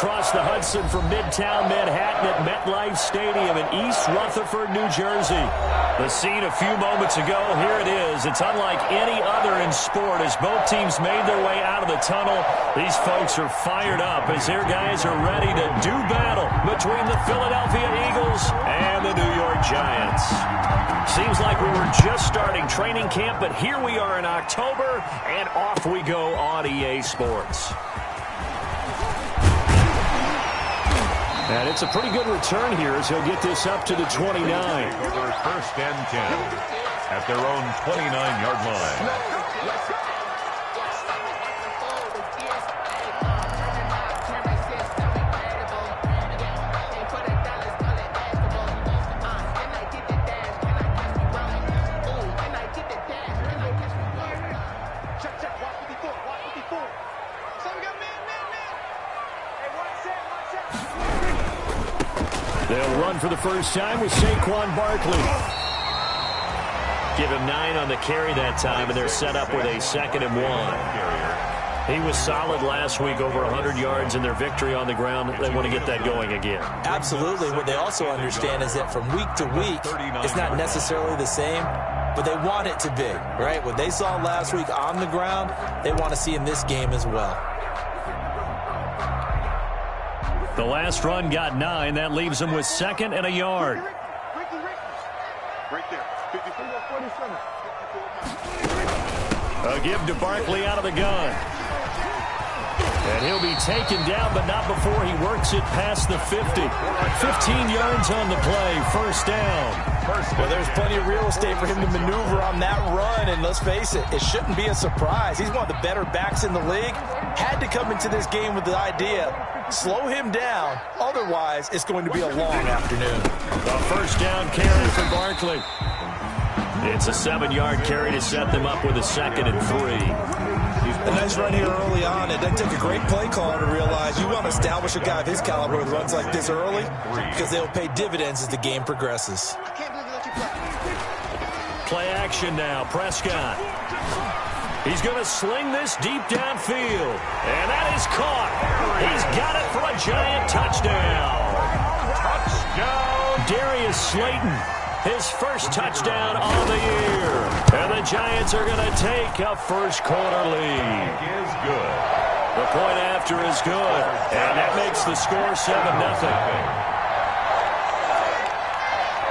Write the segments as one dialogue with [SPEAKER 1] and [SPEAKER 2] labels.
[SPEAKER 1] across the Hudson from Midtown Manhattan at MetLife Stadium in East Rutherford, New Jersey. The scene a few moments ago, here it is. It's unlike any other in sport as both teams made their way out of the tunnel. These folks are fired up as their guys are ready to do battle between the Philadelphia Eagles and the New York Giants. Seems like we were just starting training camp, but here we are in October, and off we go on EA Sports. And it's a pretty good return here as he'll get this up to the 29.
[SPEAKER 2] Over 1st and 10 at their own 29-yard line.
[SPEAKER 1] They'll run for the first time with Saquon Barkley. Give him 9 on the carry that time, and they're set up with a 2nd and 1. He was solid last week, over 100 yards in their victory on the ground. They want to get that going again.
[SPEAKER 3] Absolutely. What they also understand is that from week to week, it's not necessarily the same, but they want it to be, right? What they saw last week on the ground, they want to see in this game as well.
[SPEAKER 1] The last run got 9. That leaves him with 2nd and a yard.
[SPEAKER 4] Right there. 54, 47.
[SPEAKER 1] A give to Barkley out of the gun. And he'll be taken down, but not before he works it past the 50. 15 yards on the play. First down.
[SPEAKER 3] Well, there's plenty of real estate for him to maneuver on that run, and let's face it, it shouldn't be a surprise. He's one of the better backs in the league. Had to come into this game with the idea, slow him down, otherwise it's going to be a long afternoon.
[SPEAKER 1] A first down carry for Barkley. It's a 7-yard carry to set them up with a 2nd and 3.
[SPEAKER 3] A nice run here early on. It doesn't take a great play caller to realize you want to establish a guy of his caliber with runs like this early because they'll pay dividends as the game progresses.
[SPEAKER 1] Play action now. Prescott. He's going to sling this deep downfield. And that is caught. He's got it for a Giant touchdown. Touchdown. Darius Slayton. His first touchdown on the year. And the Giants are going to take a first-quarter lead.
[SPEAKER 2] Is good.
[SPEAKER 1] The point after is good. And that makes the score 7-0.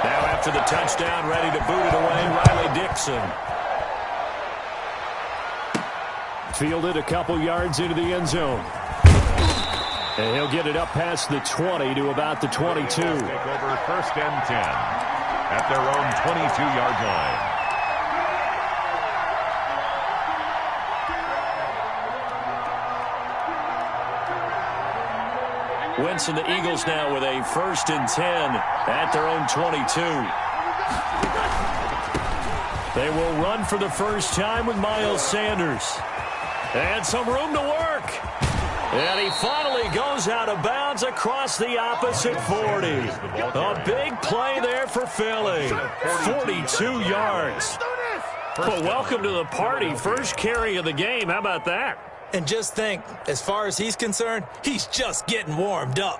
[SPEAKER 1] Now after the touchdown, ready to boot it away, Riley Dixon. Fielded a couple yards into the end zone. And he'll get it up past the 20 to about the 22.
[SPEAKER 2] Take over 1st and 10 at their own 22-yard line.
[SPEAKER 1] Wentz and the Eagles now with a 1st and 10 at their own 22. They will run for the first time with Miles Sanders. And some room to work. And he finally goes out of bounds across the opposite 40. A big play there for Philly. 42 yards. Well, welcome to the party. First carry of the game. How about that?
[SPEAKER 3] And just think, as far as he's concerned, he's just getting warmed up.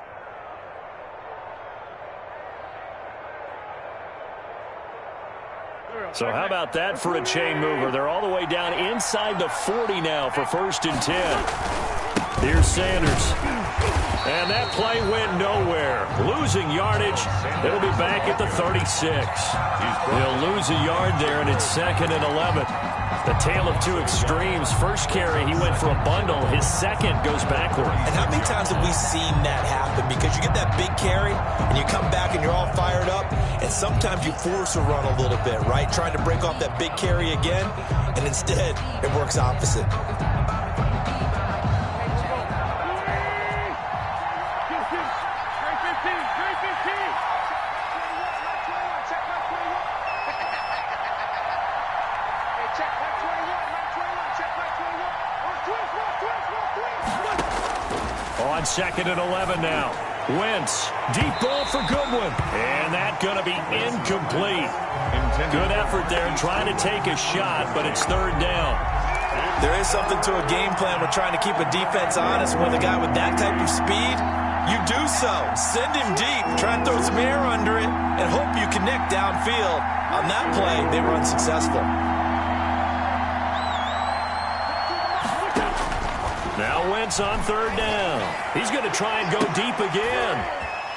[SPEAKER 1] So how about that for a chain mover? They're all the way down inside the 40 now for 1st and 10. Here's Sanders. And that play went nowhere. Losing yardage. It'll be back at the 36. They'll lose a yard there, and it's 2nd and 11. The tale of two extremes. First carry, he went for a bundle. His second goes backward.
[SPEAKER 3] And how many times have we seen that happen? Because you get that big carry, and you come back, and you're all fired up, and sometimes you force a run a little bit, right? Trying to break off that big carry again, and instead, it works opposite.
[SPEAKER 1] On 2nd and 11 now. Wentz, deep ball for Goodwin. And that's going to be incomplete. Good effort there trying to take a shot, but it's 3rd down.
[SPEAKER 3] There is something to a game plan with trying to keep a defense honest. With a guy with that type of speed, you do so. Send him deep, try and throw some air under it, and hope you connect downfield. On that play, they were unsuccessful.
[SPEAKER 1] Now Wentz on third down. He's going to try and go deep again.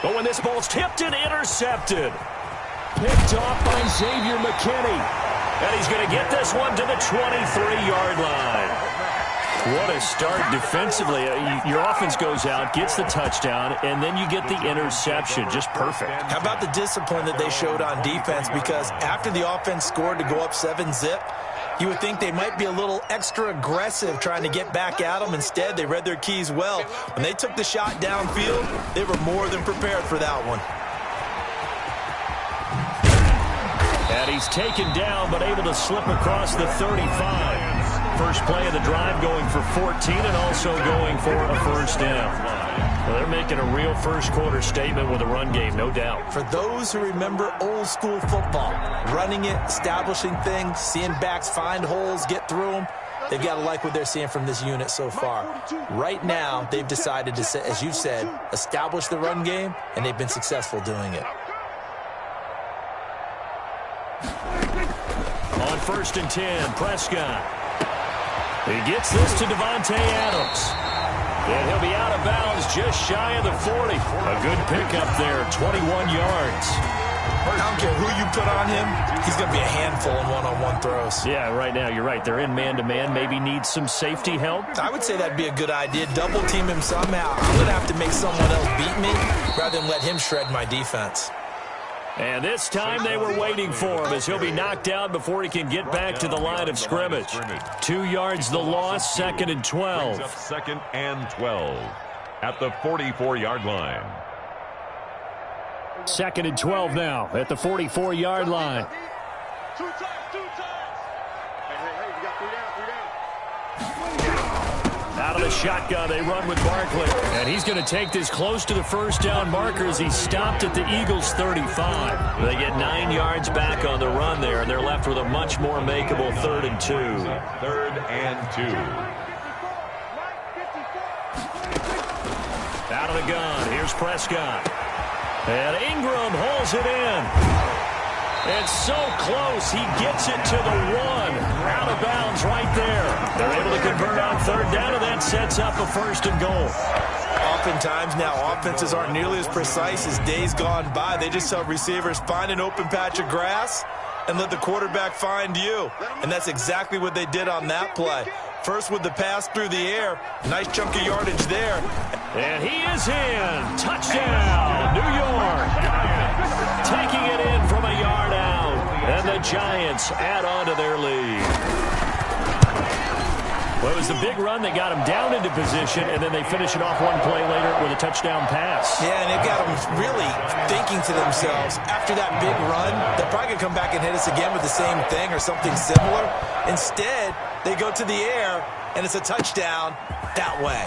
[SPEAKER 1] But when this ball's tipped and intercepted. Picked off by Xavier McKinney. And he's going to get this one to the 23-yard line. What a start defensively. Your offense goes out, gets the touchdown, and then you get the interception. Just perfect.
[SPEAKER 3] How about the discipline that they showed on defense? Because after the offense scored to go up 7-zip, you would think they might be a little extra aggressive trying to get back at them. Instead, they read their keys well. When they took the shot downfield, they were more than prepared for that one.
[SPEAKER 1] And he's taken down, but able to slip across the 35. First play of the drive going for 14 and also going for a first down. Well, they're making a real first-quarter statement with a run game, no doubt.
[SPEAKER 3] For those who remember old-school football, running it, establishing things, seeing backs find holes, get through them, they've got to like what they're seeing from this unit so far. Right now, they've decided to, as you said, establish the run game, and they've been successful doing it.
[SPEAKER 1] On 1st and 10, Prescott. He gets this to Devontae Adams. And he'll be out of bounds just shy of the 40. A good pickup there, 21 yards.
[SPEAKER 3] I don't care who you put on him, he's going to be a handful in one-on-one throws.
[SPEAKER 1] Yeah, right now, you're right. They're in man-to-man, maybe needs some safety help.
[SPEAKER 3] I would say that'd be a good idea. Double team him somehow. I'm going to have to make someone else beat me rather than let him shred my defense.
[SPEAKER 1] And this time they were waiting for him as he'll be knocked out before he can get back to the line of scrimmage. 2 yards the loss, 2nd and 12.
[SPEAKER 2] 2nd and 12 at the 44-yard line.
[SPEAKER 1] 2nd and 12 now at the 44-yard line.
[SPEAKER 4] Two times. Hey, you got 3 down.
[SPEAKER 1] Out of the shotgun, they run with Barkley. And he's going to take this close to the first down marker as he stopped at the Eagles' 35. They get 9 yards back on the run there, and they're left with a much more makeable 3rd and 2.
[SPEAKER 2] 3rd and 2.
[SPEAKER 1] Out of the gun, here's Prescott. And Ingram hauls it in. And so close, he gets it to the 1. Out of bounds right there. They're able to convert on 3rd down, and that sets up a 1st and goal.
[SPEAKER 3] Oftentimes now, offenses aren't nearly as precise as days gone by. They just tell receivers, find an open patch of grass and let the quarterback find you. And that's exactly what they did on that play. First with the pass through the air. Nice chunk of yardage there.
[SPEAKER 1] And he is in. Touchdown, New York. Taking it in from a yard out. And the Giants add on to their lead. Well, it was the big run that got them down into position, and then they finish it off one play later with a touchdown pass.
[SPEAKER 3] Yeah, and they've got them really thinking to themselves, after that big run, they're probably going to come back and hit us again with the same thing or something similar. Instead, they go to the air, and it's a touchdown that way.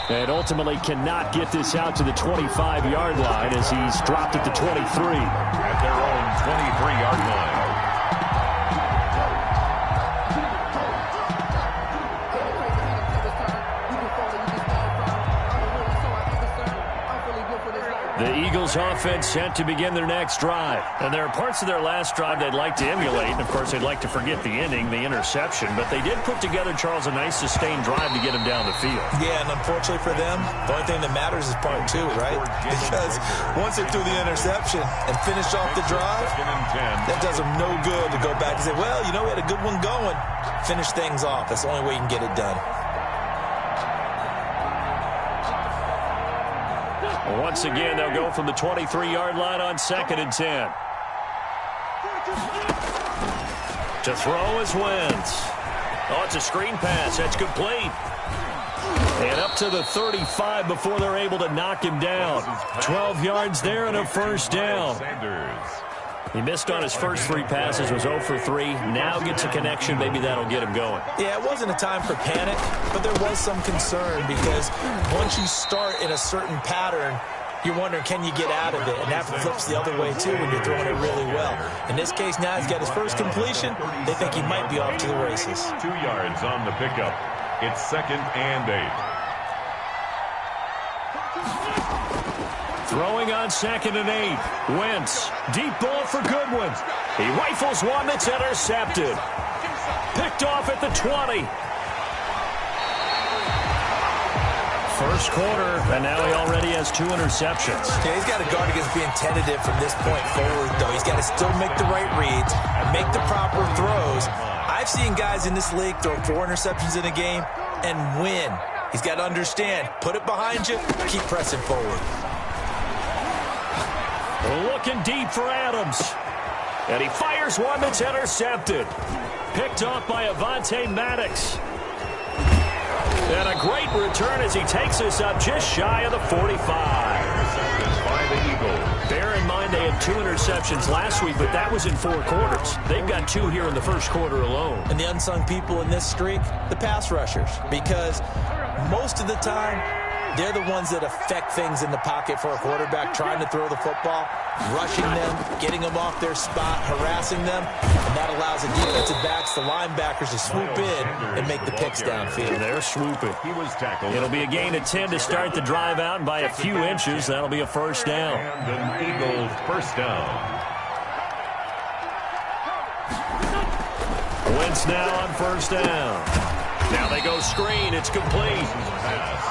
[SPEAKER 1] And ultimately cannot get this out to the 25-yard line as he's dropped at the 23.
[SPEAKER 2] At their own 23-yard line.
[SPEAKER 1] The Eagles offense set to begin their next drive. And there are parts of their last drive they'd like to emulate. And, of course, they'd like to forget the ending, the interception. But they did put together, Charles, a nice sustained drive to get him down the field.
[SPEAKER 3] Yeah, and unfortunately for them, the only thing that matters is part 2, right? Because once they threw the interception and finished off the drive, that does them no good to go back and say, well, you know, we had a good one going. Finish things off. That's the only way you can get it done.
[SPEAKER 1] Once again, they'll go from the 23-yard line on 2nd and 10. To throw is Wentz. Oh, it's a screen pass. That's complete. And up to the 35 before they're able to knock him down. 12 yards there and a first down. He missed on his first 3 passes, was 0 for 3. Now gets a connection. Maybe that'll get him going.
[SPEAKER 3] Yeah, it wasn't a time for panic, but there was some concern because once you start in a certain pattern you're wondering, can you get out of it? And that flips the other way, too, when you're throwing it really well. In this case, now he's got his first completion. They think he might be off to the races.
[SPEAKER 2] 2 yards on the pickup. It's 2nd and 8.
[SPEAKER 1] Throwing on 2nd and 8. Wentz. Deep ball for Goodwin. He rifles one that's intercepted. Picked off at the 20. First quarter, and now he already has 2 interceptions.
[SPEAKER 3] Yeah, he's got to guard against being tentative from this point forward, though. He's got to still make the right reads and make the proper throws. I've seen guys in this league throw 4 interceptions in a game and win. He's got to understand, put it behind you, keep pressing forward.
[SPEAKER 1] Looking deep for Adams. And he fires one that's intercepted. Picked off by Avonte Maddox. And a great return as he takes us up just shy of the 45.
[SPEAKER 2] By the Eagles.
[SPEAKER 1] Bear in mind they had 2 interceptions last week, but that was in 4 quarters. They've got 2 here in the first quarter alone.
[SPEAKER 3] And the unsung people in this streak, the pass rushers, because most of the time, they're the ones that affect things in the pocket for a quarterback, trying to throw the football, rushing them, getting them off their spot, harassing them, and that allows the defensive backs, the linebackers, to swoop in and make the picks downfield.
[SPEAKER 1] They're swooping.
[SPEAKER 2] He was tackled.
[SPEAKER 1] It'll be a gain of 10 to start the drive out, and by a few inches, that'll be a first down.
[SPEAKER 2] And an Eagles first down.
[SPEAKER 1] Wentz now on first down. Now they go screen. It's complete.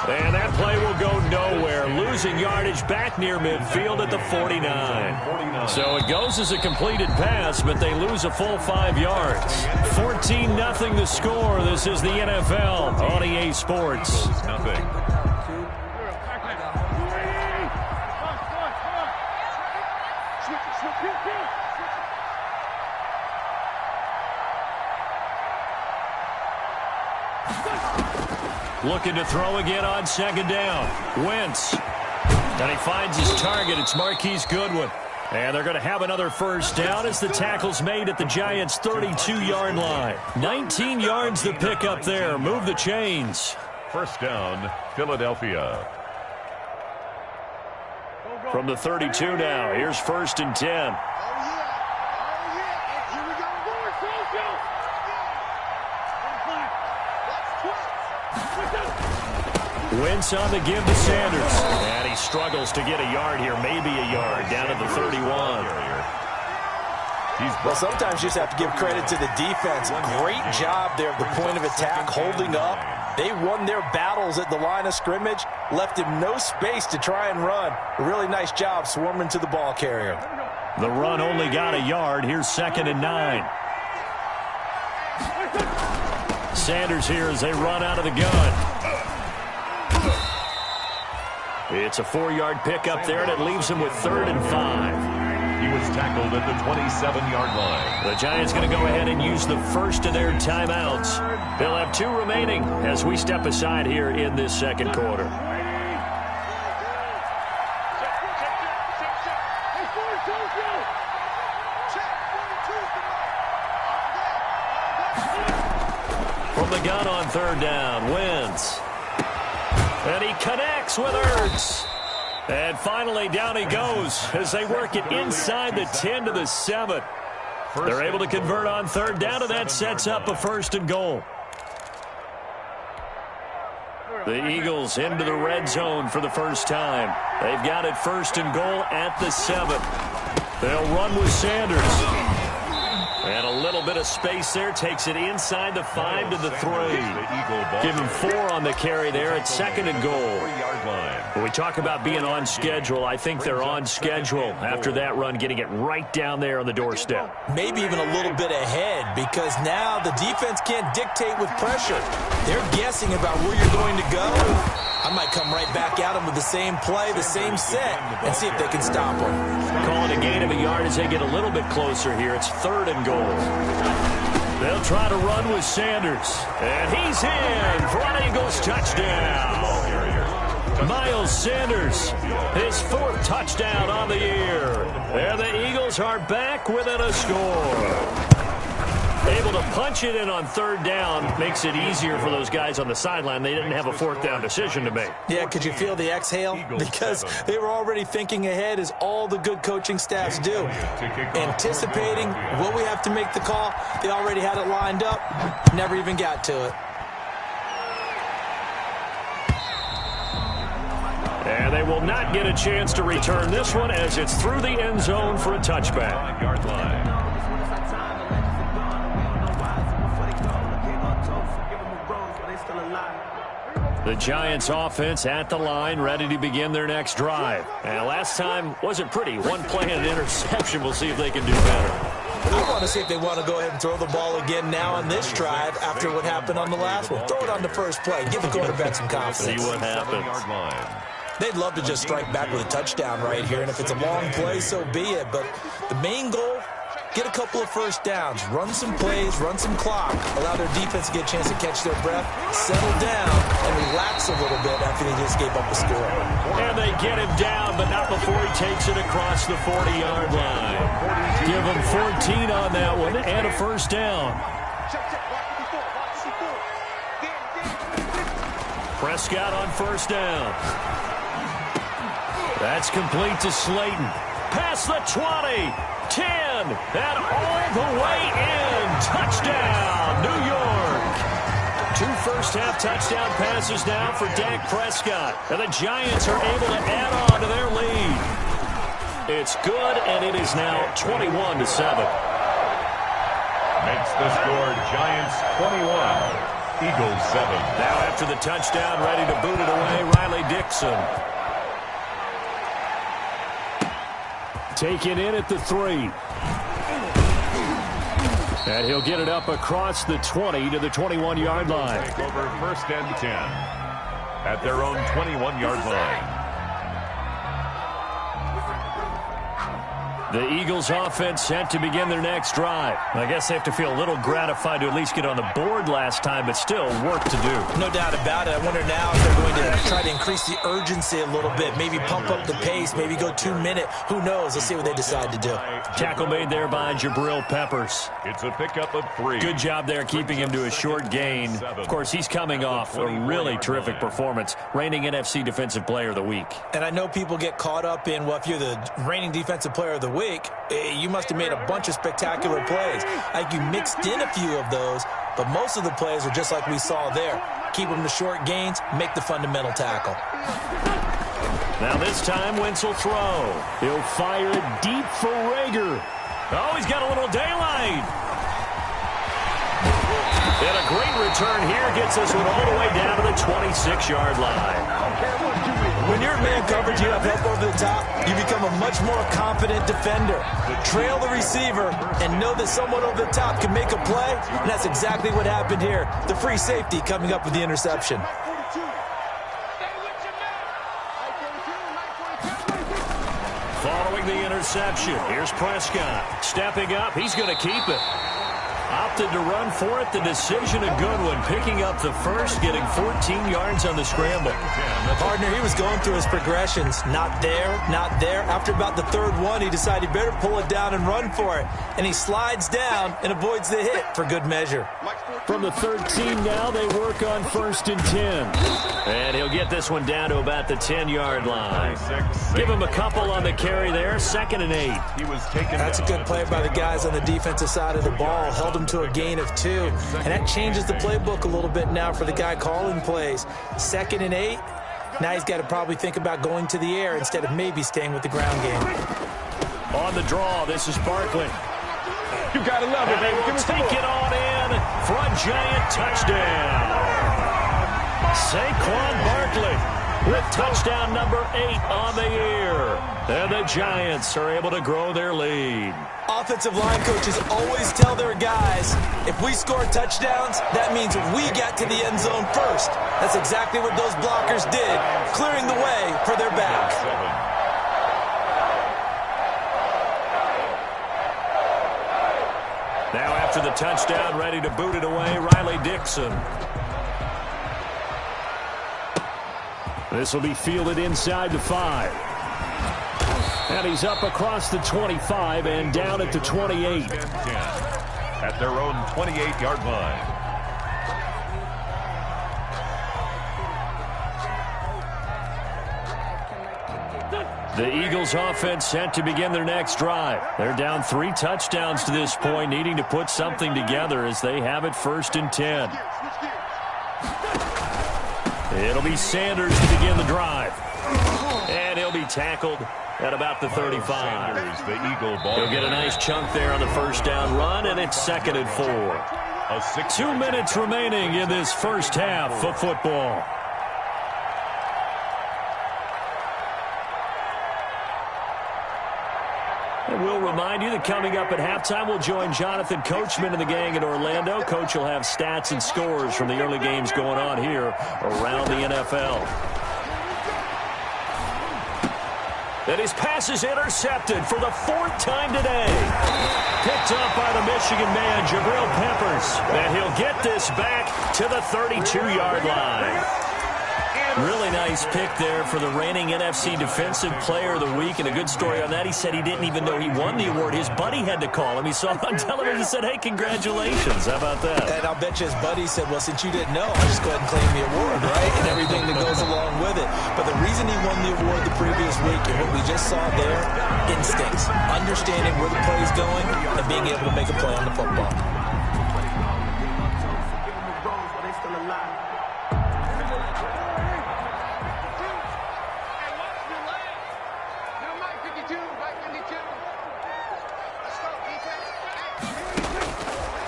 [SPEAKER 1] And that play will go nowhere. Losing yardage back near midfield at the 49. So it goes as a completed pass, but they lose a full 5 yards. 14-0 the score. This is the NFL on EA Sports.
[SPEAKER 2] Nothing.
[SPEAKER 1] Looking to throw again on 2nd down. Wentz. And he finds his target. It's Marquise Goodwin. And they're going to have another first down as the tackle's made at the Giants' 32-yard line. 19 yards to pick up there. Move the chains.
[SPEAKER 2] First down, Philadelphia.
[SPEAKER 1] From the 32 now, here's 1st and 10. Wentz on the give to Sanders. And he struggles to get a yard here, maybe a yard, down at the 31.
[SPEAKER 3] Well, sometimes you just have to give credit to the defense. Great job there at the point of attack, holding up. They won their battles at the line of scrimmage, left him no space to try and run. A really nice job swarming to the ball carrier.
[SPEAKER 1] The run only got a yard. Here's 2nd and 9. Sanders here as they run out of the gun. It's a 4-yard pickup there, and it leaves him with 3rd and 5.
[SPEAKER 2] He was tackled at the 27-yard line.
[SPEAKER 1] The Giants going to go ahead and use the first of their timeouts. They'll have 2 remaining as we step aside here in this second quarter. From the gun on 3rd down, Wentz. And he connects with Ertz. And finally, down he goes as they work it inside the 10 to the 7. They're able to convert on 3rd down, and that sets up a 1st and goal. The Eagles into the red zone for the first time. They've got it 1st and goal at the 7. They'll run with Sanders. And a little bit of space there. Takes it inside the 5 to the 3. Give him 4 on the carry there at 2nd and goal. When we talk about being on schedule, I think they're on schedule after that run, getting it right down there on the doorstep.
[SPEAKER 3] Maybe even a little bit ahead, because now the defense can't dictate with pressure. They're guessing about where you're going to go. I might come right back at them with the same play, the same set, and see if they can stop them.
[SPEAKER 1] Calling a gain of a yard as they get a little bit closer here. It's 3rd and goal. They'll try to run with Sanders. And he's in for an Eagles touchdown. Miles Sanders, his 4th touchdown on the year. And the Eagles are back within a score. Able to punch it in on third down makes it easier for those guys on the sideline. They didn't have a fourth down decision to make.
[SPEAKER 3] Yeah, could you feel the exhale? Because they were already thinking ahead, as all the good coaching staffs do. Anticipating what we have to make the call. They already had it lined up. Never even got to it.
[SPEAKER 1] And they will not get a chance to return this one as it's through the end zone for a touchback.
[SPEAKER 2] 5-yard line.
[SPEAKER 1] The Giants offense at the line, ready to begin their next drive. And last time wasn't pretty. One play and an interception. We'll see if they can do better.
[SPEAKER 3] I want to see if they want to go ahead and throw the ball again now on this drive after what happened on the last one. Throw it on the first play. Give the quarterback some confidence.
[SPEAKER 1] See what happens.
[SPEAKER 2] 7-yard line.
[SPEAKER 3] They'd love to just strike back with a touchdown right here, and if it's a long play, so be it. But the main goal, get a couple of first downs, run some plays, run some clock, allow their defense to get a chance to catch their breath, settle down, and relax a little bit after they just gave up a score.
[SPEAKER 1] And they get him down, but not before he takes it across the 40-yard line. Give him 14 on that one and a first down. Prescott on first down. That's complete to Slayton. Past the 20, 10, and all the way in. Touchdown, New York. 2 first-half touchdown passes now for Dak Prescott. And the Giants are able to add on to their lead. It's good, and it is now 21-7.
[SPEAKER 2] Makes the score Giants 21, Eagles 7.
[SPEAKER 1] Now after the touchdown, ready to boot it away, Riley Dixon. Taken in at the 3. And he'll get it up across the 20 to the 21-yard line.
[SPEAKER 2] Take over first and 10 at their own 21-yard line.
[SPEAKER 1] The Eagles offense set to begin their next drive. I guess they have to feel a little gratified to at least get on the board last time, but still work to do.
[SPEAKER 3] No doubt about it. I wonder now if they're going to try to increase the urgency a little bit, maybe pump up the pace, maybe go 2-minute. Who knows? Let's see what they decide to do.
[SPEAKER 1] Tackle made there by Jabril Peppers.
[SPEAKER 2] It's a pickup of 3.
[SPEAKER 1] Good job there keeping him to a short gain. Of course, he's coming off a really terrific performance, reigning NFC Defensive Player of the Week.
[SPEAKER 3] And I know people get caught up in, well, if you're the reigning Defensive Player of the Week, you must have made a bunch of spectacular plays. Like you mixed in a few of those, but most of the plays are just like we saw there. Keep them to short gains, make the fundamental tackle.
[SPEAKER 1] Now this time, Wentz will throw. He'll fire it deep for Rager. Oh, he's got a little daylight. And a great return here gets us one all the way down to the 26-yard line.
[SPEAKER 3] When you're in man coverage, you have help over the top, you become a much more confident defender. Trail the receiver and know that someone over the top can make a play, and that's exactly what happened here. The free safety coming up with the interception.
[SPEAKER 1] Following the interception, here's Prescott. Stepping up, he's going to keep it. Opted to run for it. The decision, a good one. Picking up the first, getting 14 yards on the scramble.
[SPEAKER 3] Partner, he was going through his progressions. Not there, not there. After about the third one, he decided he better pull it down and run for it. And he slides down and avoids the hit for good measure.
[SPEAKER 1] From the 13 now, they work on first and 10. And he'll get this one down to about the 10-yard line. Give him a couple on the carry there. 2nd and 8.
[SPEAKER 3] That's a good play by the guys on the defensive side of the ball. Held him to a gain of 2. And that changes the playbook a little bit now for the guy calling plays. 2nd and 8. Now he's got to probably think about going to the air instead of maybe staying with the ground game.
[SPEAKER 1] On the draw, this is Barkley.
[SPEAKER 4] You gotta love it,
[SPEAKER 1] And they
[SPEAKER 4] baby.
[SPEAKER 1] will take it on in for a giant touchdown. Saquon Barkley with touchdown number 8 on the year. And the Giants are able to grow their lead.
[SPEAKER 3] Offensive line coaches always tell their guys, if we score touchdowns, that means we got to the end zone first. That's exactly what those blockers did, clearing the way for their back.
[SPEAKER 1] Now after the touchdown, ready to boot it away, Riley Dixon. This will be fielded inside the 5. And he's up across the 25 and down at the 28.
[SPEAKER 2] at their own 28-yard line.
[SPEAKER 1] The Eagles offense set to begin their next drive. They're down 3 touchdowns to this point, needing to put something together as they have it 1st and 10. It'll be Sanders to begin the drive. And he'll be tackled at about the 35.
[SPEAKER 2] Sanders, the Eagle ball.
[SPEAKER 1] He'll get a nice chunk there on the 1st down run, and it's 2nd and 4. 2 minutes remaining in this first half of football. And we'll remind you that coming up at halftime, we'll join Jonathan Coachman and the gang in Orlando. Coach will have stats and scores from the early games going on here around the NFL. And his pass is intercepted for the 4th time today. Picked up by the Michigan man, Jabril Peppers. And he'll get this back to the 32-yard line. Really nice pick there for the reigning NFC Defensive Player of the Week, and a good story on that. He said he didn't even know he won the award. His buddy had to call him. He saw it on television and said, hey, congratulations. How about that?
[SPEAKER 3] And I'll bet you his buddy said, well, since you didn't know, I'll just go ahead and claim the award, right? And everything that goes along with it. But the reason he won the award the previous week and what we just saw there, instincts, understanding where the play is going, and being able to make a play on the football.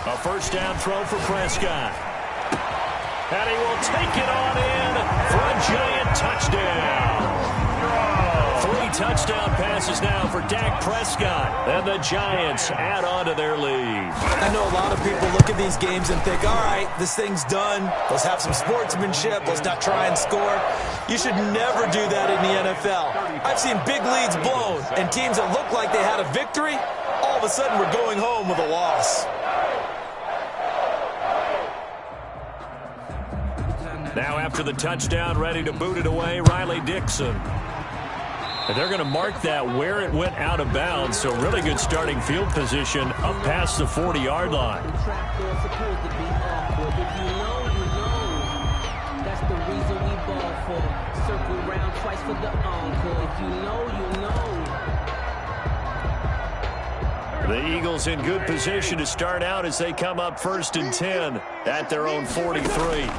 [SPEAKER 1] A 1st down throw for Prescott. And he will take it on in for a giant touchdown. 3 touchdown passes now for Dak Prescott. And the Giants add on to their lead.
[SPEAKER 3] I know a lot of people look at these games and think, all right, this thing's done. Let's have some sportsmanship. Let's not try and score. You should never do that in the NFL. I've seen big leads blown and teams that look like they had a victory, all of a sudden we're going home with a loss.
[SPEAKER 1] Now after the touchdown, ready to boot it away, Riley Dixon. And they're going to mark that where it went out of bounds, so really good starting field position up past the 40-yard line.
[SPEAKER 5] That's the reason we ball for. Circle round twice for the encore. If you know, you know.
[SPEAKER 1] The Eagles in good position to start out as they come up 1st and 10 at their own 43.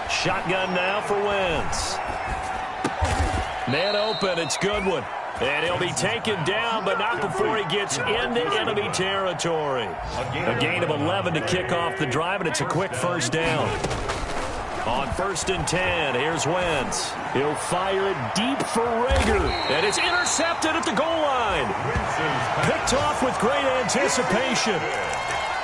[SPEAKER 1] Shotgun now for Wentz. Man open, it's Goodwin. And he'll be taken down, but not before he gets into enemy territory. A gain of 11 to kick off the drive, and it's a quick 1st down. On 1st and 10, here's Wentz. He'll fire it deep for Rager. And it's intercepted at the goal line. Picked off with great anticipation.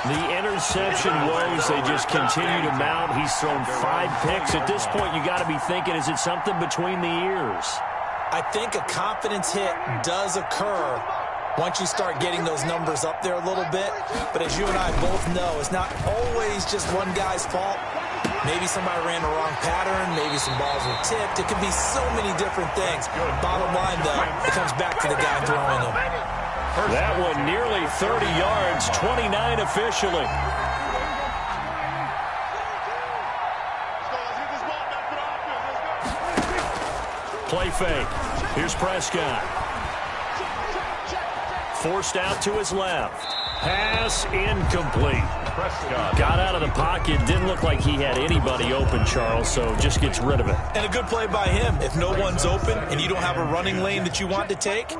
[SPEAKER 1] The interception woes, they just continue to mount. He's thrown 5 picks. At this point, you got to be thinking, is it something between the ears?
[SPEAKER 3] I think a confidence hit does occur once you start getting those numbers up there a little bit. But as you and I both know, it's not always just one guy's fault. Maybe somebody ran the wrong pattern. Maybe some balls were tipped. It could be so many different things. Bottom line, though, it comes back to the guy throwing them.
[SPEAKER 1] That one nearly 30 yards, 29 officially. Play fake. Here's Prescott. Forced out to his left. Pass incomplete. Prescott got out of the pocket. Didn't look like he had anybody open, Charles, so just gets rid of it.
[SPEAKER 3] And a good play by him. If no one's open and you don't have a running lane that you want to take,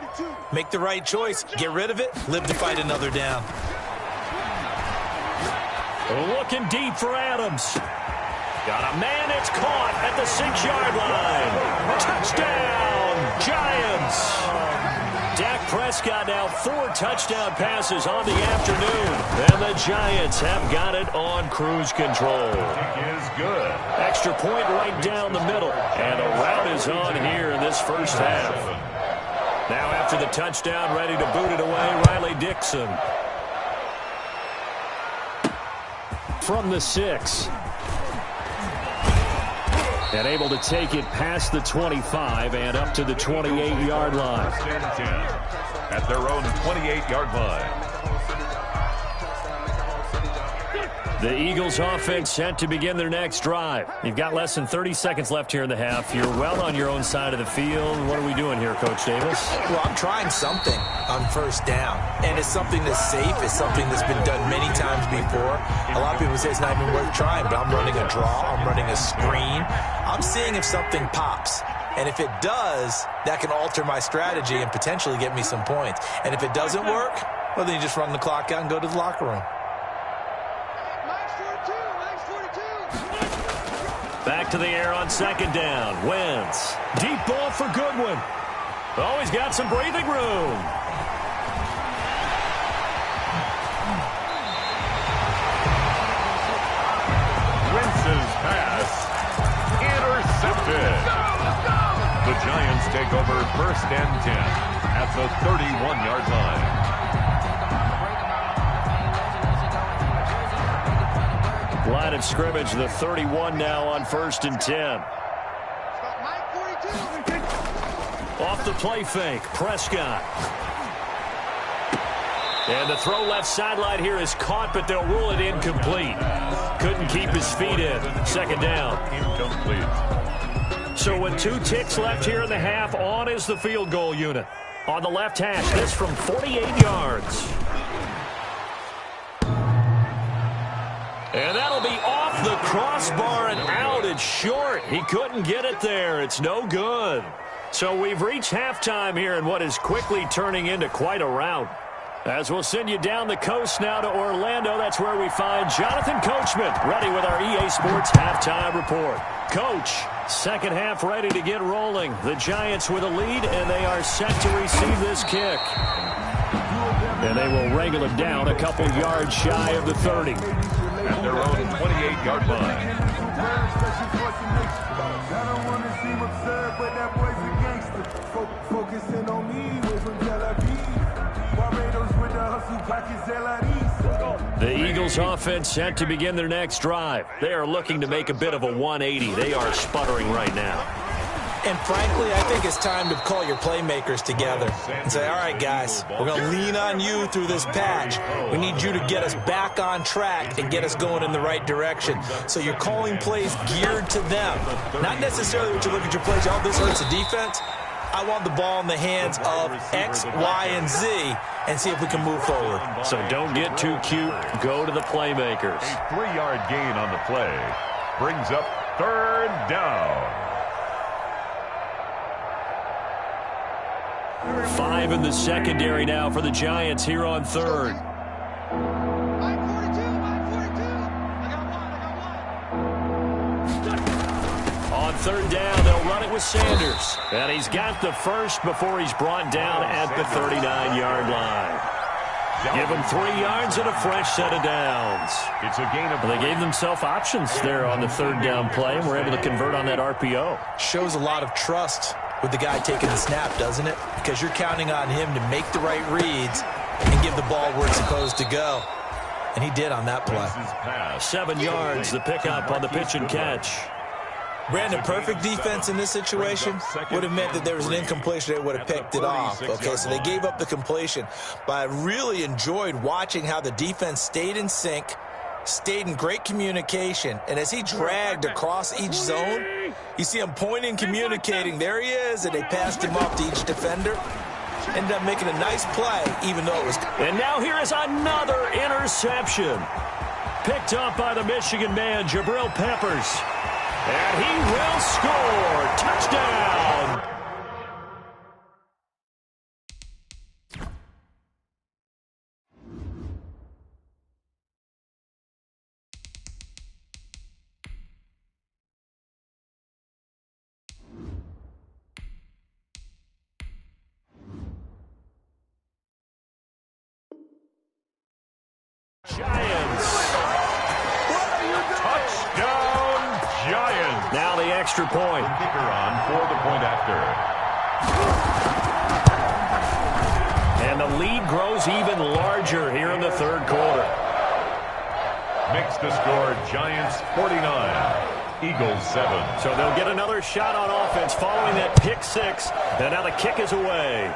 [SPEAKER 3] make the right choice. Get rid of it. Live to fight another down.
[SPEAKER 1] Looking deep for Adams. Got a man that's caught at the 6-yard line. Touchdown, Giants. Dak Prescott now 4 touchdown passes on the afternoon. And the Giants have got it on cruise control.
[SPEAKER 2] Is good.
[SPEAKER 1] Extra point right down the middle. And a rout is on here in this first half. Now after the touchdown, ready to boot it away, Riley Dixon. From the 6. And able to take it past the 25 and up to the 28-yard line.
[SPEAKER 2] At their own 28-yard line.
[SPEAKER 1] The Eagles offense set to begin their next drive. You've got less than 30 seconds left here in the half. You're well on your own side of the field. What are we doing here, Coach Davis?
[SPEAKER 3] Well, I'm trying something on first down, and it's something that's safe. It's something that's been done many times before. A lot of people say it's not even worth trying, but I'm running a draw. I'm running a screen. I'm seeing if something pops. And if it does, that can alter my strategy and potentially get me some points. And if it doesn't work, well, then you just run the clock out and go to the locker room.
[SPEAKER 1] Back to the air on second down. Wentz. Deep ball for Goodwin. Oh, he's got some breathing room.
[SPEAKER 2] Wentz's pass intercepted. The Giants take over first and 10 at the 31-yard line.
[SPEAKER 1] Line of scrimmage, the 31 now on first and 10. Off the play fake, Prescott. And the throw left sideline here is caught, but they'll rule it incomplete. Couldn't keep his feet in. Second down.
[SPEAKER 2] Incomplete.
[SPEAKER 1] So with 2 ticks left here in the half, on is the field goal unit. On the left hash, this from 48 yards. And that'll be off the crossbar and out. It's short. He couldn't get it there. It's no good. So we've reached halftime here in what is quickly turning into quite a rout. As we'll send you down the coast now to Orlando, that's where we find Jonathan Coachman, ready with our EA Sports Halftime Report. Coach, second half ready to get rolling. The Giants with a lead, and they are set to receive this kick. And they will wrangle it down a couple yards shy of the 30.
[SPEAKER 2] At their own 28-yard line.
[SPEAKER 1] The Eagles offense set to begin their next drive. They are looking to make a bit of a 180. They are sputtering right now.
[SPEAKER 3] And frankly, I think it's time to call your playmakers together and say, all right, guys, we're going to lean on you through this patch. We need you to get us back on track and get us going in the right direction. So you're calling plays geared to them. Not necessarily what you look at your plays, oh, this hurts the defense. I want the ball in the hands of X, Y, and Z and see if we can move forward.
[SPEAKER 1] So don't get too cute. Go to the playmakers.
[SPEAKER 2] A 3-yard gain on the play brings up third down.
[SPEAKER 1] 5 in the secondary now for the Giants here on third. On third down, they'll run it with Sanders. And he's got the first before he's brought down at the 39-yard line. Give him 3 yards and a fresh set of downs.
[SPEAKER 2] It's a gain of...
[SPEAKER 1] They gave themselves options there on the third down play and were able to convert on that RPO.
[SPEAKER 3] Shows a lot of trust with the guy taking the snap, doesn't it? Because you're counting on him to make the right reads and give the ball where it's supposed to go. And he did on that play.
[SPEAKER 1] 7 yards, the pickup on the pitch and catch.
[SPEAKER 3] Brandon, perfect defense in this situation would have meant that there was an incompletion. They would have picked it off. Okay, so they gave up the completion. But I really enjoyed watching how the defense stayed in sync, stayed in great communication, and as he dragged across each zone, you see him pointing, communicating. There he is, and they passed him off to each defender. Ended up making a nice play, even though it was...
[SPEAKER 1] And now here is another interception. Picked up by the Michigan man, Jabril Peppers. And he will score. Touchdown. Giants.
[SPEAKER 2] Touchdown, Giants.
[SPEAKER 1] Now the extra point.
[SPEAKER 2] Kicker on for the point after.
[SPEAKER 1] And the lead grows even larger here in the third quarter.
[SPEAKER 2] Makes the score Giants 49, Eagles 7.
[SPEAKER 1] So they'll get another shot on offense following that pick six. And now the kick is away.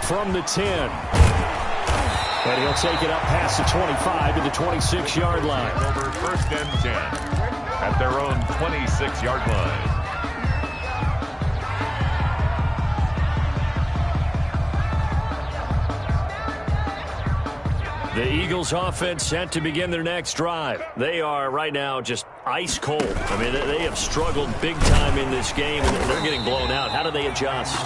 [SPEAKER 1] From the 10. But he'll take it up past the 25 to the 26-yard line.
[SPEAKER 2] Over first and 10 at their own 26-yard line.
[SPEAKER 1] The Eagles offense set to begin their next drive. They are right now just ice cold. I mean, they have struggled big time in this game, and they're getting blown out. How do they adjust?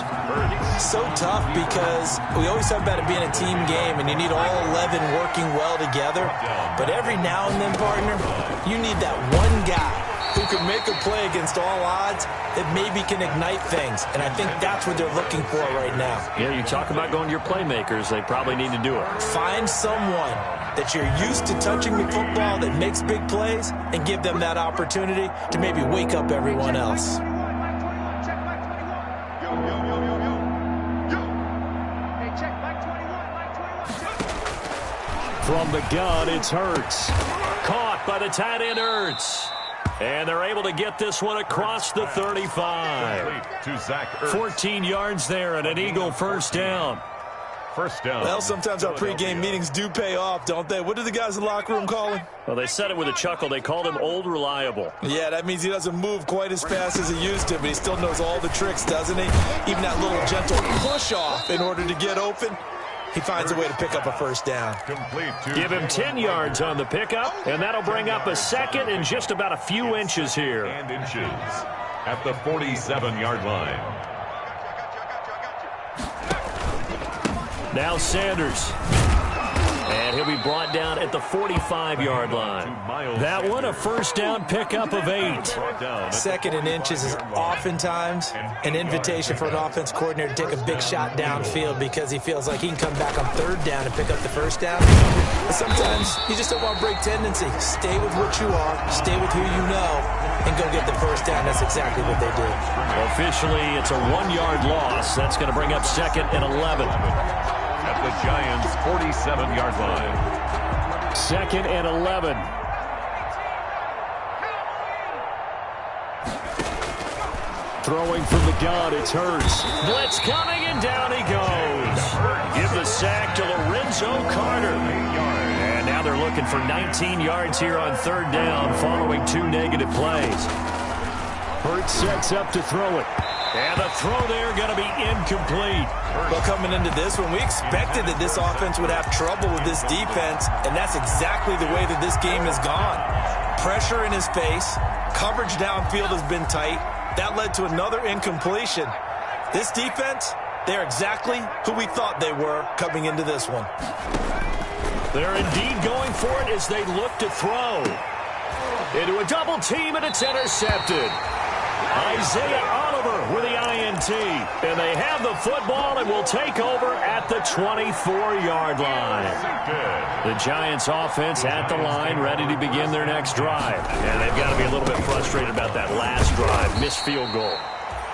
[SPEAKER 3] So tough because we always talk about it being a team game, and you need all 11 working well together. But every now and then, partner, you need that one guy who can make a play against all odds that maybe can ignite things. And I think that's what they're looking for right now.
[SPEAKER 1] Yeah, you talk about going to your playmakers. They probably need to do it.
[SPEAKER 3] Find someone that you're used to touching the football that makes big plays and give them that opportunity to maybe wake up everyone else.
[SPEAKER 1] From the gun, it's Hurts. Caught by the tight end, Hurts. And they're able to get this one across the 35.
[SPEAKER 2] To Zach Ertz.
[SPEAKER 1] 14 yards there and an Eagle first down.
[SPEAKER 2] First down.
[SPEAKER 3] Well, sometimes our pregame meetings do pay off, don't they? What do the guys in the locker room call him?
[SPEAKER 1] Well, they said it with a chuckle. They called him Old Reliable.
[SPEAKER 3] Yeah, that means he doesn't move quite as fast as he used to, but he still knows all the tricks, doesn't he? Even that little gentle push-off in order to get open. He finds a way to pick up a first down.
[SPEAKER 1] Give him 10 yards on the pickup, and that'll bring up a second and just about a few inches here.
[SPEAKER 2] And inches at the 47-yard line.
[SPEAKER 1] Now Sanders. And he'll be brought down at the 45-yard line. That one, a first down pickup of 8.
[SPEAKER 3] Second and inches is oftentimes an invitation for an offense coordinator to take a big shot downfield because he feels like he can come back on third down and pick up the first down. But sometimes you just don't want to break tendency. Stay with what you are, stay with who you know, and go get the first down. That's exactly what they did.
[SPEAKER 1] Well, officially, it's a 1-yard loss. That's going to bring up second and 11.
[SPEAKER 2] At the Giants' 47-yard line.
[SPEAKER 1] Second and 11. Throwing from the gun, it's Hurts. Blitz coming, and down he goes. Give the sack to Lorenzo Carter. And now they're looking for 19 yards here on third down following 2 negative plays. Hurts sets up to throw it. And the throw there going to be incomplete.
[SPEAKER 3] Well, coming into this one, we expected that this offense would have trouble with this defense, and that's exactly the way that this game has gone. Pressure in his face. Coverage downfield has been tight. That led to another incompletion. This defense, they're exactly who we thought they were coming into this one.
[SPEAKER 1] They're indeed going for it as they look to throw. Into a double team, and it's intercepted. Isaiah Oliver with the INT. And they have the football and will take over at the 24-yard line. The Giants offense at the line, ready to begin their next drive. And they've got to be a little bit frustrated about that last drive, missed field goal.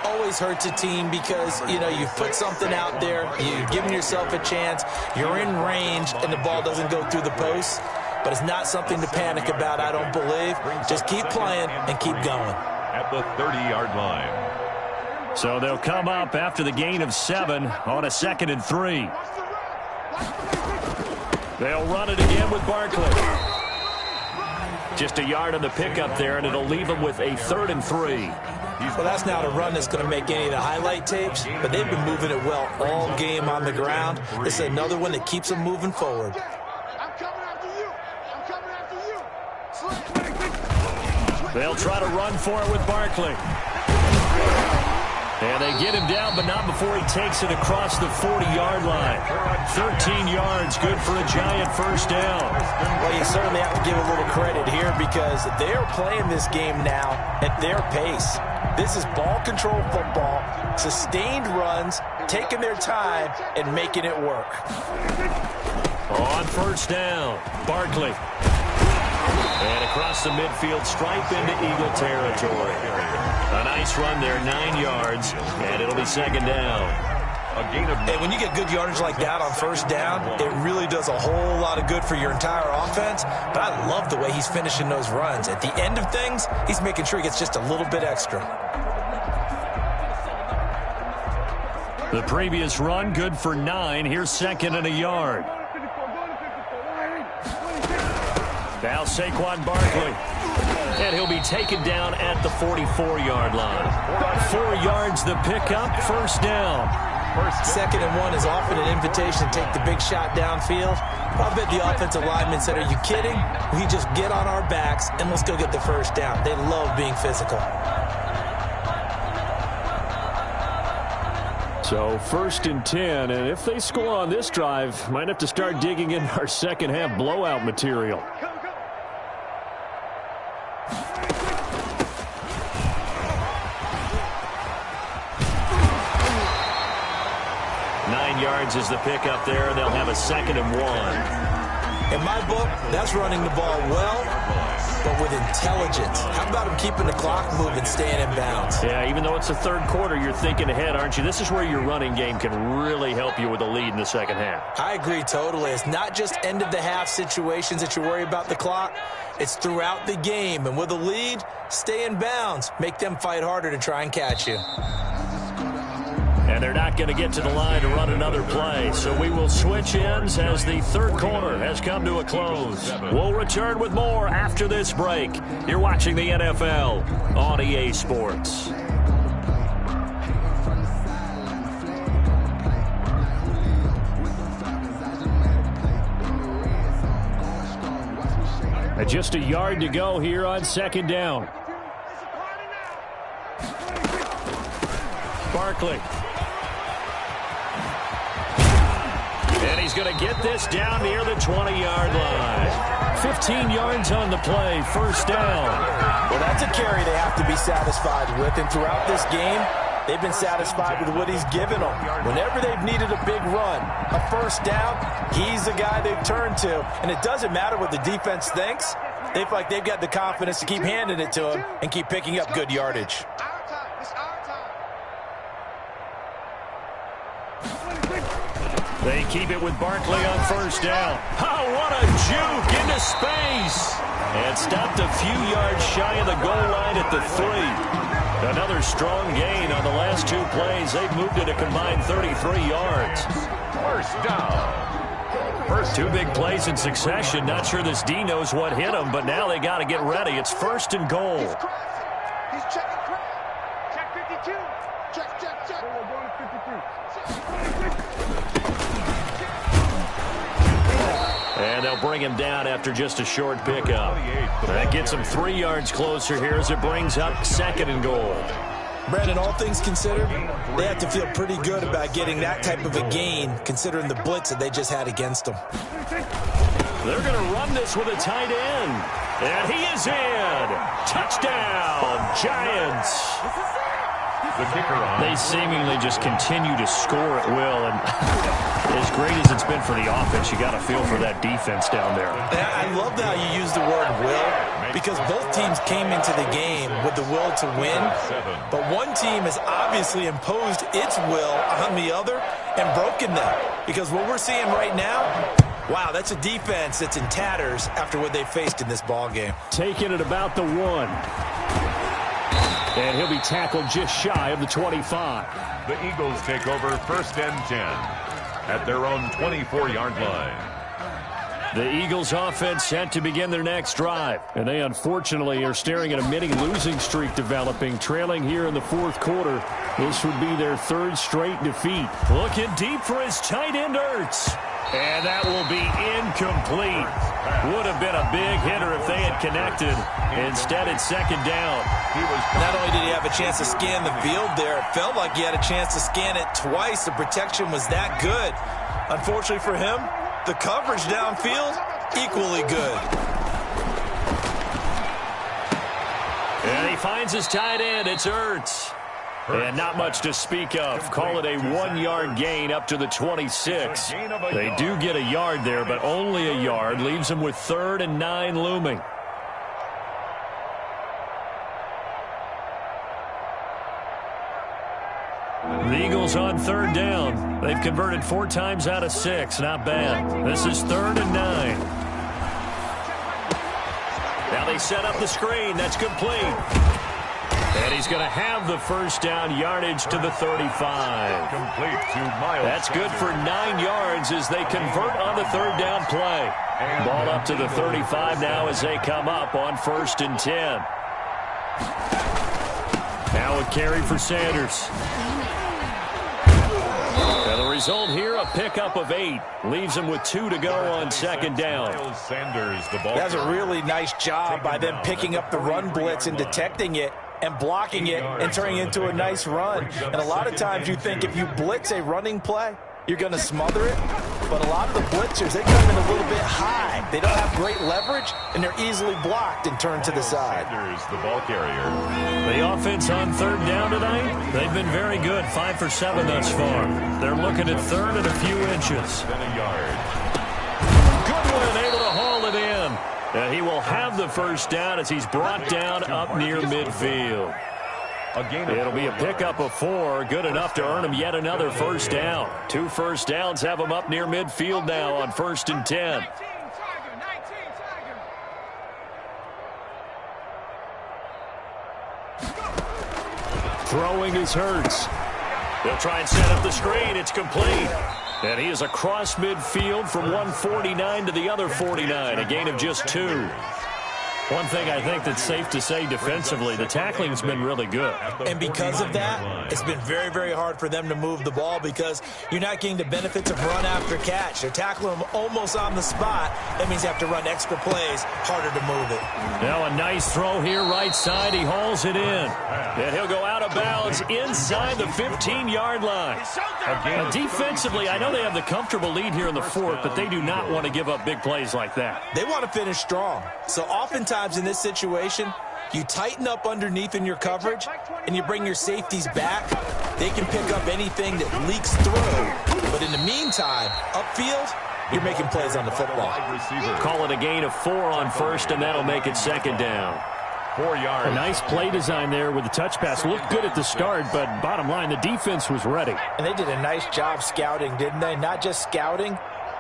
[SPEAKER 3] Always hurts a team because, you know, you've put something out there, you've given yourself a chance, you're in range, and the ball doesn't go through the post. But it's not something to panic about, I don't believe. Just keep playing and keep going.
[SPEAKER 2] At the 30-yard line.
[SPEAKER 1] So they'll come up after the gain of 7 on a 2nd and 3. They'll run it again with Barkley. Just a yard on the pickup there, and it'll leave them with a 3rd and 3.
[SPEAKER 3] Well, that's not a run that's going to make any of the highlight tapes, but they've been moving it well all game on the ground. This is another one that keeps them moving forward.
[SPEAKER 1] They'll try to run for it with Barkley. And they get him down, but not before he takes it across the 40-yard line. 13 yards, good for a Giant first down.
[SPEAKER 3] Well, you certainly have to give a little credit here because they're playing this game now at their pace. This is ball control football, sustained runs, taking their time, and making it work.
[SPEAKER 1] On first down, Barkley. And across the midfield, stripe into Eagle territory. A nice run there, 9 yards, and it'll be 2nd down.
[SPEAKER 3] And when you get good yardage like that on first down, it really does a whole lot of good for your entire offense. But I love the way he's finishing those runs. At the end of things, he's making sure he gets just a little bit extra.
[SPEAKER 1] The previous run, good for 9. Here's 2nd and a yard. Now Saquon Barkley. And he'll be taken down at the 44-yard line. 4 yards the pickup, first down.
[SPEAKER 3] 2nd and 1 is often an invitation to take the big shot downfield. I bet the offensive lineman said, are you kidding? We just get on our backs and let's go get the first down. They love being physical.
[SPEAKER 1] So 1st and 10, and if they score on this drive, might have to start digging in our second half blowout material. Yards is the pickup there, and they'll have a 2nd and 1.
[SPEAKER 3] In my book, that's running the ball well, but with intelligence. How about him keeping the clock moving, staying in bounds?
[SPEAKER 1] Yeah, even though it's the 3rd quarter, you're thinking ahead, aren't you? This is where your running game can really help you with a lead in the second half.
[SPEAKER 3] I agree totally. It's not just end-of-the-half situations that you worry about the clock. It's throughout the game, and with a lead, stay in bounds. Make them fight harder to try and catch you.
[SPEAKER 1] And they're not going to get to the line to run another play. So we will switch ends as the 3rd quarter has come to a close. We'll return with more after this break. You're watching the NFL on EA Sports. And just a yard to go here on 2nd down. Barkley. And he's going to get this down near the 20-yard line. 15 yards on the play, first down.
[SPEAKER 3] Well, that's a carry they have to be satisfied with. And throughout this game, they've been satisfied with what he's given them. Whenever they've needed a big run, a first down, he's the guy they've turned to. And it doesn't matter what the defense thinks. They feel like they've got the confidence to keep handing it to him and keep picking up good yardage.
[SPEAKER 1] They keep it with Barkley on first down. Oh, what a juke into space. And stopped a few yards shy of the goal line at the 3. Another strong gain on the last 2 plays. They've moved it a combined 33 yards.
[SPEAKER 2] First down.
[SPEAKER 1] 2 big plays in succession. Not sure this D knows what hit him, but now they got to get ready. It's 1st and goal.
[SPEAKER 6] He's checking crap. Check 52. Check. We're going to 53.
[SPEAKER 1] And they'll bring him down after just a short pickup. That gets him 3 yards closer here as it brings up 2nd and goal.
[SPEAKER 3] Brandon, all things considered, they have to feel pretty good about getting that type of a gain, considering the blitz that they just had against them.
[SPEAKER 1] They're going to run this with a tight end. And he is in. Touchdown, Giants.
[SPEAKER 2] The kicker on.
[SPEAKER 1] They seemingly just continue to score at will. And as great as it's been for the offense, you got to feel for that defense down there.
[SPEAKER 3] I love how you use the word will, because both teams came into the game with the will to win. But one team has obviously imposed its will on the other and broken them. Because what we're seeing right now, wow, that's a defense that's in tatters after what they faced in this ball game.
[SPEAKER 1] Taking it about the 1. And he'll be tackled just shy of the 25.
[SPEAKER 2] The Eagles take over 1st and 10 at their own 24-yard line.
[SPEAKER 1] The Eagles offense set to begin their next drive. And they unfortunately are staring at a mini losing streak developing, trailing here in the 4th quarter. This would be their 3rd straight defeat. Looking deep for his tight end, Ertz. And that will be incomplete. Would have been a big hitter if they had connected. Instead, it's 2nd down.
[SPEAKER 3] Not only did he have a chance to scan the field there, it felt like he had a chance to scan it twice. The protection was that good. Unfortunately for him, the coverage downfield, equally good.
[SPEAKER 1] And he finds his tight end. It's Ertz. And not much to speak of. Call it a 1-yard gain up to the 26. They do get a yard there, but only a yard. Leaves them with 3rd and 9 looming. The Eagles on 3rd down. They've converted 4 times out of 6. Not bad. This is 3rd and 9. Now they set up the screen. That's complete. And he's going to have the first down, yardage to the 35.
[SPEAKER 2] Complete to Miles.
[SPEAKER 1] That's good for 9 yards as they convert on the third down play. Ball up to the 35 now as they come up on 1st and 10. Now a carry for Sanders. And the result here, a pickup of 8. Leaves him with 2 to go on 2nd down.
[SPEAKER 2] Sanders, the ball.
[SPEAKER 3] That's a really nice job by them picking up the run blitz and detecting it and blocking it and turning it into a nice run. And a lot of times you think if you blitz a running play, you're going to smother it. But a lot of the blitzers, they come in a little bit high. They don't have great leverage, and they're easily blocked and turned to the side.
[SPEAKER 2] Sanders, the ball carrier.
[SPEAKER 1] The offense on 3rd down tonight, they've been very good, 5 for 7 thus far. They're looking at 3rd and a few inches.
[SPEAKER 2] Then a yard.
[SPEAKER 1] Goodwin able to haul it in. And he will have the first down as he's brought down up near midfield. It'll be a pickup of 4, good enough to earn him yet another first down. 2 first downs have him up near midfield now on 1st and 10. Throwing is Hurts. They'll try and set up the screen. It's complete. And he is across midfield from 149 to the other 49, a gain of just 2. One thing I think that's safe to say defensively, the tackling's been really good.
[SPEAKER 3] And because of that, it's been very, very hard for them to move the ball because you're not getting the benefits of run after catch. They're tackling them almost on the spot. That means you have to run extra plays, harder to move it.
[SPEAKER 1] Now a nice throw here right side. He hauls it in. And he'll go out of bounds inside the 15-yard line. Now, defensively, I know they have the comfortable lead here in the 4th, but they do not want to give up big plays like that.
[SPEAKER 3] They want to finish strong. So oftentimes in this situation, you tighten up underneath in your coverage and you bring your safeties back. They can pick up anything that leaks through. But in the meantime, upfield, you're making plays on the football.
[SPEAKER 1] Call it a gain of 4 on 1st, and that'll make it 2nd down.
[SPEAKER 2] 4 yards.
[SPEAKER 1] A nice play design there with the touch pass. Looked good at the start, but bottom line, the defense was ready.
[SPEAKER 3] And they did a nice job scouting, didn't they? Not just scouting,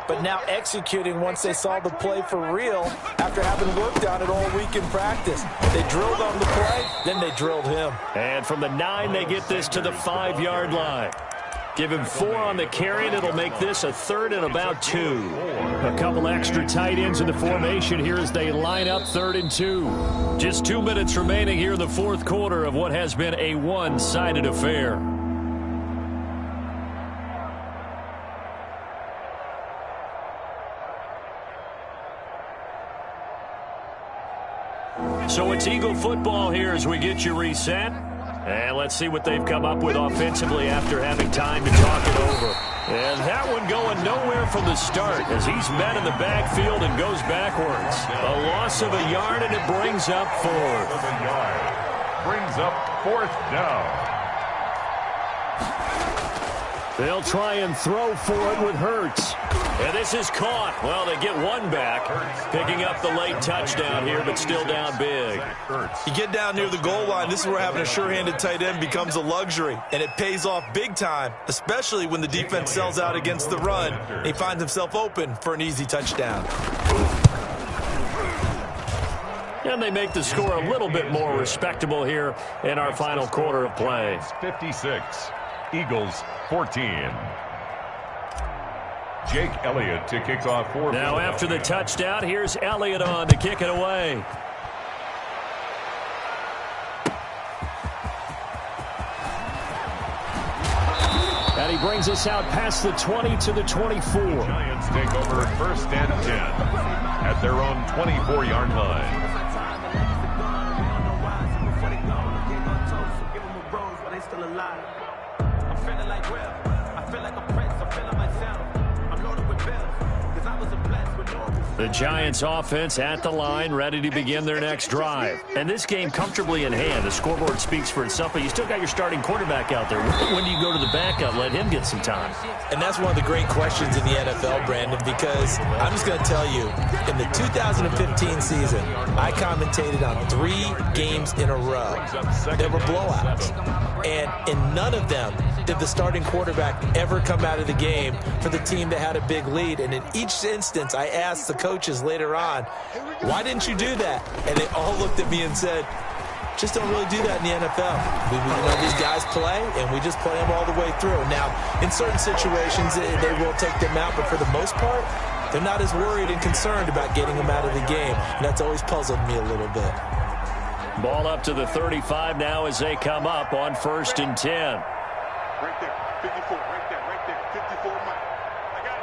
[SPEAKER 3] but now executing once they saw the play for real after having worked on it all week in practice. They drilled on the play, then they drilled him.
[SPEAKER 1] And from the 9, they get this to the 5-yard line. Give him 4 on the carry, and it'll make this a 3rd and about 2. A couple extra tight ends in the formation here as they line up 3rd and 2. Just 2 minutes remaining here in the 4th quarter of what has been a one-sided affair. So it's Eagle football here as we get you reset. And let's see what they've come up with offensively after having time to talk it over. And that one going nowhere from the start as he's met in the backfield and goes backwards. A loss of a yard, and it brings up 4th.
[SPEAKER 2] Brings up 4th down.
[SPEAKER 1] They'll try and throw for it with Hurts. And this is caught. Well, they get 1 back, picking up the late touchdown here, but still down big.
[SPEAKER 3] You get down near the goal line, this is where having a sure-handed tight end becomes a luxury, and it pays off big time, especially when the defense sells out against the run, and he finds himself open for an easy touchdown.
[SPEAKER 1] And they make the score a little bit more respectable here in our final quarter of play.
[SPEAKER 2] 56, Eagles 14. Jake Elliott to kick off for.
[SPEAKER 1] Now after the touchdown, here's Elliott on to kick it away. And he brings us out past the 20 to the 24.
[SPEAKER 2] Giants take over 1st and 10 at their own 24-yard line.
[SPEAKER 1] The Giants offense at the line, ready to begin their next drive. And this game comfortably in hand. The scoreboard speaks for itself, but you still got your starting quarterback out there. When do you go to the backup, let him get some time?
[SPEAKER 3] And that's one of the great questions in the NFL, Brandon, because I'm just going to tell you, in the 2015 season, I commentated on 3 games in a row. There were blowouts. And in none of them did the starting quarterback ever come out of the game for the team that had a big lead. And in each instance, I asked the coaches later on, why didn't you do that? And they all looked at me and said, Just don't really do that in the NFL. We know these guys play, and we just play them all the way through. Now, in certain situations, they will take them out, but for the most part, they're not as worried and concerned about getting them out of the game. And that's always puzzled me a little bit.
[SPEAKER 1] Ball up to the 35 now as they come up on 1st and 10.
[SPEAKER 6] Right there, 54, right there, 54 Mike. I got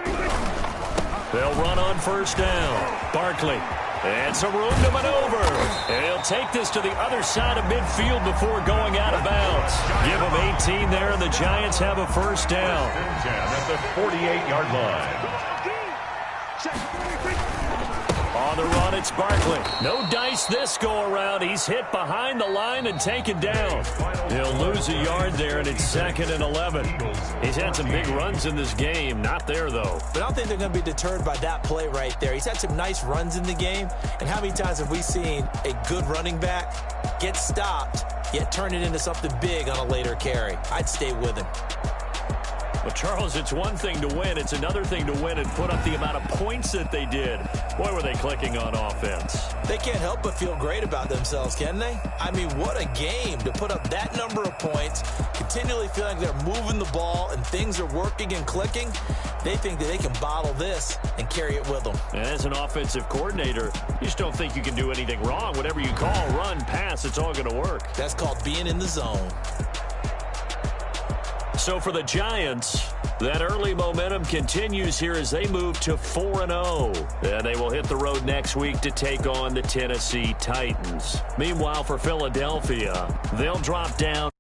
[SPEAKER 6] it.
[SPEAKER 1] They'll run on 1st down. Barkley. And some room to maneuver. And he'll take this to the other side of midfield before going out of bounds. Give him 18 there, and the Giants have a 1st down.
[SPEAKER 2] 10 at the 48-yard line.
[SPEAKER 1] On the run, it's Barkley. No dice this go-around. He's hit behind the line and taken down. He'll lose a yard there, and it's 2nd and 11. He's had some big runs in this game. Not there, though.
[SPEAKER 3] But I don't think they're going to be deterred by that play right there. He's had some nice runs in the game. And how many times have we seen a good running back get stopped, yet turn it into something big on a later carry? I'd stay with him.
[SPEAKER 1] Well, Charles, it's one thing to win. It's another thing to win and put up the amount of points that they did. Boy, were they clicking on offense.
[SPEAKER 3] They can't help but feel great about themselves, can they? I mean, what a game to put up that number of points, continually feeling like they're moving the ball and things are working and clicking. They think that they can bottle this and carry it with them.
[SPEAKER 1] And as an offensive coordinator, you just don't think you can do anything wrong. Whatever you call, run, pass, it's all going to work.
[SPEAKER 3] That's called being in the zone.
[SPEAKER 1] So for the Giants, that early momentum continues here as they move to 4-0. And they will hit the road next week to take on the Tennessee Titans. Meanwhile, for Philadelphia, they'll drop down